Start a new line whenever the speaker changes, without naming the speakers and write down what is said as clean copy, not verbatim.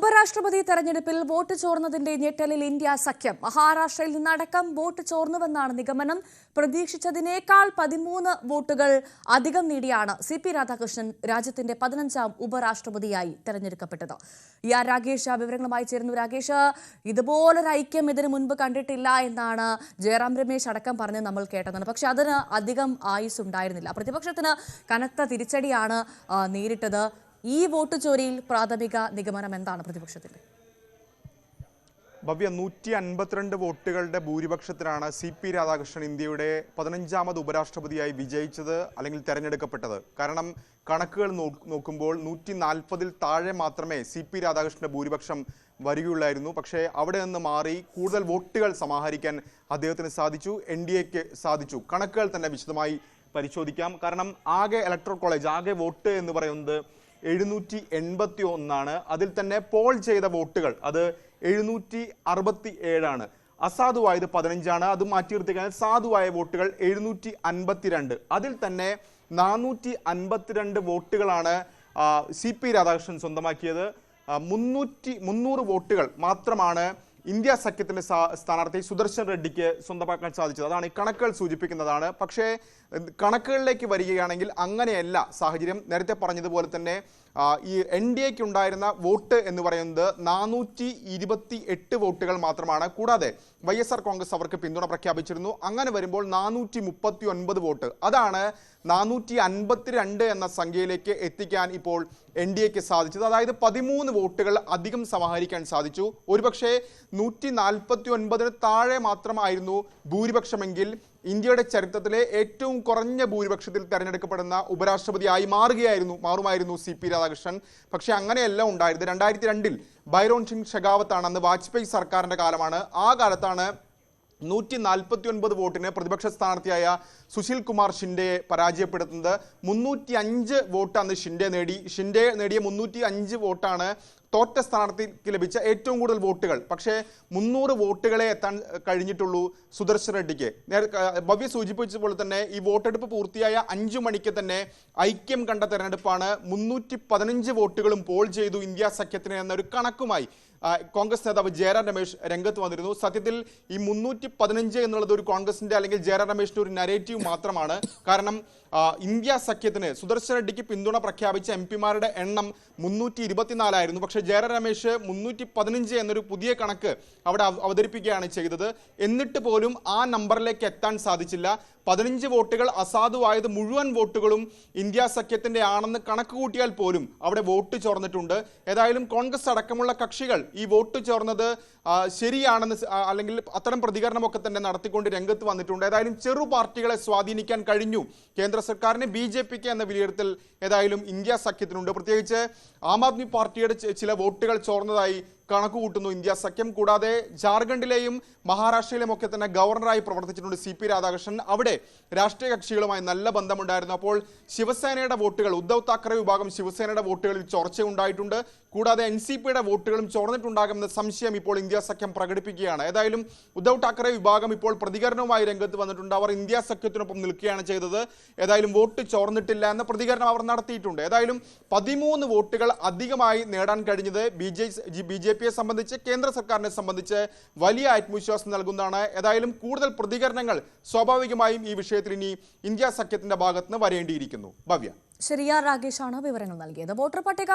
ഉപരാഷ്ട്രപതി തെരഞ്ഞെടുപ്പിൽ vote ചോർന്നതിന്റെ ഞെട്ടലിൽ India സഖ്യം. മഹാരാഷ്ട്രയിൽ നിന്നടക്കം വോട്ട് ചോർന്നുവെന്നാണ് നിഗമനം. പ്രതീക്ഷിച്ചതിനേക്കാൾ 13 വോട്ടുകൾ അധികം നേടിയാണ് CP രാധാകൃഷ്ണൻ രാജ്യത്തിന്റെ 15ാം ഉപരാഷ്ട്രപതിയായി തെരഞ്ഞെടുക്കപ്പെട്ടത്. രാകേഷ് വിവരങ്ങളുമായി ചേരുന്നു. രാകേഷ്, ഇതുപോലൊരു ഐക്യം ഇതിനു മുൻപ് കണ്ടിട്ടില്ല എന്നാണ് ജയറാം രമേശ് അടക്കം പറഞ്ഞ് നമ്മൾ കേട്ടതാണ്. പക്ഷെ അതിന് അധികം ആയുസ് ഉണ്ടായിരുന്നില്ല. പ്രതിപക്ഷത്തിന് കനത്ത തിരിച്ചടിയാണ് നേരിട്ടത്. ഈ വോട്ട് ചോരിയിൽ പ്രാഥമിക നിഗമനം എന്താണ് പ്രതിപക്ഷത്തിന്റെ?
ഭവ്യ 152 വോട്ടുകളുടെ ഭൂരിപക്ഷത്തിലാണ് CP രാധാകൃഷ്ണൻ ഇന്ത്യയുടെ 15ാമത് ഉപരാഷ്ട്രപതിയായി വിജയിച്ചത് അല്ലെങ്കിൽ തെരഞ്ഞെടുക്കപ്പെട്ടത്. കാരണം കണക്കുകൾ നോക്കുമ്പോൾ 140-ൽ താഴെ മാത്രമേ CP രാധാകൃഷ്ണന്റെ ഭൂരിപക്ഷം വരികയുള്ളായിരുന്നു. പക്ഷേ അവിടെ നിന്ന് മാറി കൂടുതൽ വോട്ടുകൾ സമാഹരിക്കാൻ അദ്ദേഹത്തിന് സാധിച്ചു, NDAക്ക് സാധിച്ചു. കണക്കുകൾ തന്നെ വിശദമായി പരിശോധിക്കാം. കാരണം ആകെ ഇലക്ടറൽ കോളേജ് ആകെ വോട്ട് എന്ന് പറയുന്നത് 781 അതിൽ തന്നെ പോൾ ചെയ്ത വോട്ടുകൾ അത് 767 അസാധുവായത് 15 അത് മാറ്റി നിർത്തിക്കഴിഞ്ഞാൽ സാധുവായ വോട്ടുകൾ 752. അതിൽ തന്നെ 452 വോട്ടുകളാണ് CP രാധാകൃഷ്ണൻ സ്വന്തമാക്കിയത്. 300 വോട്ടുകൾ മാത്രമാണ് ഇന്ത്യ സഖ്യത്തിന്റെ സ്ഥാനാർത്ഥി സുദർശൻ റെഡ്ഡിക്ക് സ്വന്തമാക്കാൻ സാധിച്ചത്. അതാണ് ഈ കണക്കുകൾ സൂചിപ്പിക്കുന്നതാണ്. പക്ഷേ കണക്കുകളിലേക്ക് വരികയാണെങ്കിൽ അങ്ങനെയല്ല സാഹചര്യം. നേരത്തെ പറഞ്ഞതുപോലെ തന്നെ ഈ NDAക്ക് ഉണ്ടായിരുന്ന വോട്ട് എന്ന് പറയുന്നത് 428 വോട്ടുകൾ മാത്രമാണ്. കൂടാതെ YSR കോൺഗ്രസ് അവർക്ക് പിന്തുണ പ്രഖ്യാപിച്ചിരുന്നു. അങ്ങനെ വരുമ്പോൾ 439 വോട്ട്, അതാണ് 452 എന്ന സംഖ്യയിലേക്ക് എത്തിക്കാൻ ഇപ്പോൾ NDAക്ക് സാധിച്ചത്. അതായത് 13 വോട്ടുകൾ അധികം സമാഹരിക്കാൻ സാധിച്ചു. ഒരുപക്ഷെ 149 താഴെ മാത്രമായിരുന്നു ഭൂരിപക്ഷമെങ്കിൽ ഇന്ത്യയുടെ ചരിത്രത്തിലെ ഏറ്റവും കുറഞ്ഞ ഭൂരിപക്ഷത്തിൽ തെരഞ്ഞെടുക്കപ്പെടുന്ന ഉപരാഷ്ട്രപതിയായി മാറുമായിരുന്നു CP രാധാകൃഷ്ണൻ. പക്ഷേ അങ്ങനെയല്ല ഉണ്ടായത്. 2002-ൽ ബൈരോൺ സിംഗ് ഷെഖാവത്താണ്, അന്ന് വാജ്പേയി സർക്കാരിന്റെ കാലമാണ്. ആ കാലത്താണ് 149 വോട്ടിന് പ്രതിപക്ഷ സ്ഥാനാർത്ഥിയായ സുശീൽ കുമാർ ഷിൻഡെയെ പരാജയപ്പെടുത്തുന്നത്. 305 വോട്ട് അന്ന് ഷിൻഡെ നേടിയ 305 വോട്ടാണ് തോറ്റ സ്ഥാനാർത്ഥിക്ക് ലഭിച്ച ഏറ്റവും കൂടുതൽ വോട്ടുകൾ. പക്ഷേ 300 വോട്ടുകളെ എത്താൻ കഴിഞ്ഞിട്ടുള്ളൂ സുദർശൻ റെഡ്ഡിക്ക്. ഭവ്യ സൂചിപ്പിച്ചതുപോലെ തന്നെ ഈ വോട്ടെടുപ്പ് പൂർത്തിയായ 5 മണിക്ക് തന്നെ ഐക്യം കണ്ട തെരഞ്ഞെടുപ്പാണ്. 315 വോട്ടുകളും പോൾ ചെയ്തു ഇന്ത്യ സഖ്യത്തിന് എന്നൊരു കണക്കുമായി കോൺഗ്രസ് നേതാവ് ജയറാം രമേശ് രംഗത്ത് വന്നിരുന്നു. സത്യത്തിൽ ഈ 315 എന്നുള്ളത് ഒരു കോൺഗ്രസിന്റെ അല്ലെങ്കിൽ ജയറാം രമേശിന്റെ ഒരു നരേറ്റീവ് മാത്രമാണ്. കാരണം ഇന്ത്യ സഖ്യത്തിന് സുദർശൻ റെഡ്ഡിക്ക് പിന്തുണ പ്രഖ്യാപിച്ച MP-മാരുടെ എണ്ണം 324 പക്ഷേ ജയറാം രമേശ് 315 എന്നൊരു പുതിയ കണക്ക് അവിടെ അവതരിപ്പിക്കുകയാണ് ചെയ്തത്. എന്നിട്ട് പോലും ആ നമ്പറിലേക്ക് എത്താൻ സാധിച്ചില്ല. 15 വോട്ടുകൾ അസാധുവായത് മുഴുവൻ വോട്ടുകളും ഇന്ത്യ സഖ്യത്തിന്റെ ആണെന്ന് കണക്ക് കൂട്ടിയാൽ പോലും അവിടെ വോട്ട് ചോർന്നിട്ടുണ്ട്. ഏതായാലും കോൺഗ്രസ് അടക്കമുള്ള കക്ഷികൾ ഈ വോട്ട് ചോർന്നത് ശരിയാണെന്ന് അല്ലെങ്കിൽ അത്തരം പ്രതികരണമൊക്കെ തന്നെ നടത്തിക്കൊണ്ട് രംഗത്ത് വന്നിട്ടുണ്ട്. ഏതായാലും ചെറു പാർട്ടികളെ സ്വാധീനിക്കാൻ കഴിഞ്ഞു കേന്ദ്ര സർക്കാരിന്, BJPക്ക് എന്ന വിലയിരുത്തൽ ഏതായാലും ഇന്ത്യ സഖ്യത്തിനുണ്ട്. പ്രത്യേകിച്ച് ആം ആദ്മി പാർട്ടിയുടെ ചില വോട്ടുകൾ ചോർന്നതായി കണക്ക് കൂട്ടുന്നു ഇന്ത്യ സഖ്യം. കൂടാതെ ജാർഖണ്ഡിലെയും മഹാരാഷ്ട്രയിലും ഒക്കെ തന്നെ ഗവർണറായി പ്രവർത്തിച്ചിട്ടുണ്ട് CP രാധാകൃഷ്ണൻ. അവിടെ രാഷ്ട്രീയ കക്ഷികളുമായി നല്ല ബന്ധമുണ്ടായിരുന്നു. അപ്പോൾ ശിവസേനയുടെ വോട്ടുകൾ, ഉദ്ധവ് താക്കറെ വിഭാഗം ശിവസേനയുടെ വോട്ടുകളിൽ ചോർച്ചയുണ്ടായിട്ടുണ്ട്. കൂടാതെ NCPയുടെ വോട്ടുകളും ചോർന്നിട്ടുണ്ടാകുമെന്ന സംശയം ഇപ്പോൾ ഇന്ത്യ സഖ്യം പ്രകടിപ്പിക്കുകയാണ്. ഏതായാലും ഉദ്ധവ് താക്കറെ വിഭാഗം ഇപ്പോൾ പ്രതികരണവുമായി രംഗത്ത് വന്നിട്ടുണ്ട്. അവർ ഇന്ത്യ സഖ്യത്തിനൊപ്പം നിൽക്കുകയാണ് ചെയ്തത്. ഏതായാലും വോട്ട് ചോർന്നിട്ടില്ല എന്ന പ്രതികരണം അവർ നടത്തിയിട്ടുണ്ട്. ഏതായാലും 13 വോട്ടുകൾ അധികമായി നേടാൻ കഴിഞ്ഞത് BJPയെ സംബന്ധിച്ച്, കേന്ദ്ര സർക്കാരിനെ സംബന്ധിച്ച് വലിയ ആത്മവിശ്വാസം നൽകുന്നതാണ്. ഏതായാലും കൂടുതൽ പ്രതികരണങ്ങൾ സ്വാഭാവികമായും ഈ വിഷയത്തിൽ ഇനി ഇന്ത്യ സഖ്യത്തിന്റെ ഭാഗത്ത് നിന്ന് വരേണ്ടിയിരിക്കുന്നു. ഭവ്യ.
ശരിയാ രാകേഷാണ് വിവരങ്ങൾ നൽകിയത്. വോട്ടർ പട്ടിക